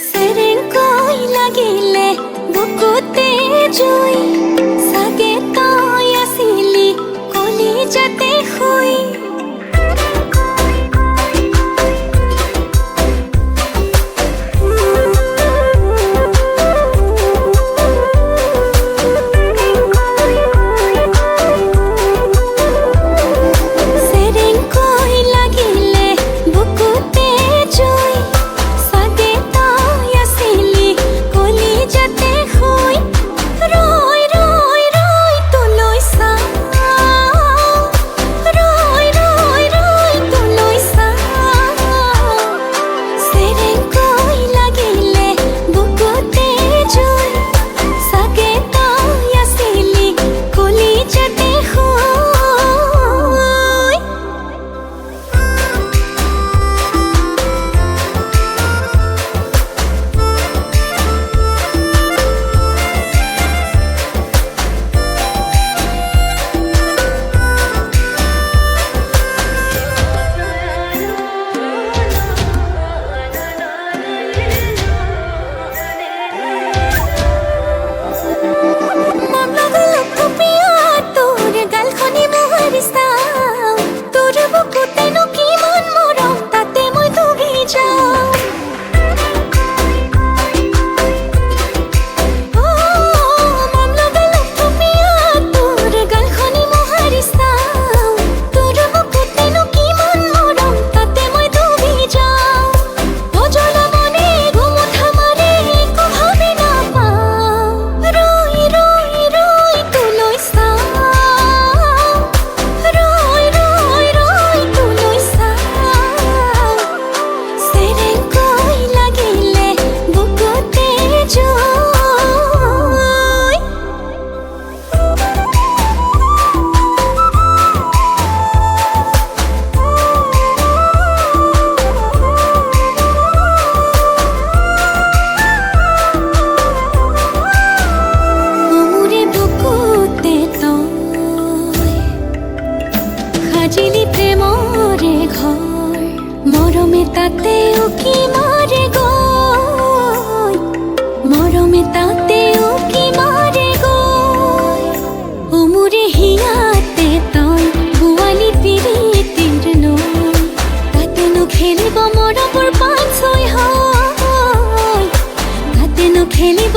সেৰেঙ্কই লাগিলে বুকুতে জুই সাগে তই আসিলি কলিজাতে শুই সাজিলি প্ৰেমৰে ঘৰ মৰমে তাতে উকি মাৰে গৈ মৰমে তাতে উকি মাৰে গৈ উমুৰে হিয়াতে তই বোৱালি পিৰিতিৰ নৈ তাতেনো খেলিব মৰমৰ পাঁচ ছয় হয় তাতেনো খেলিব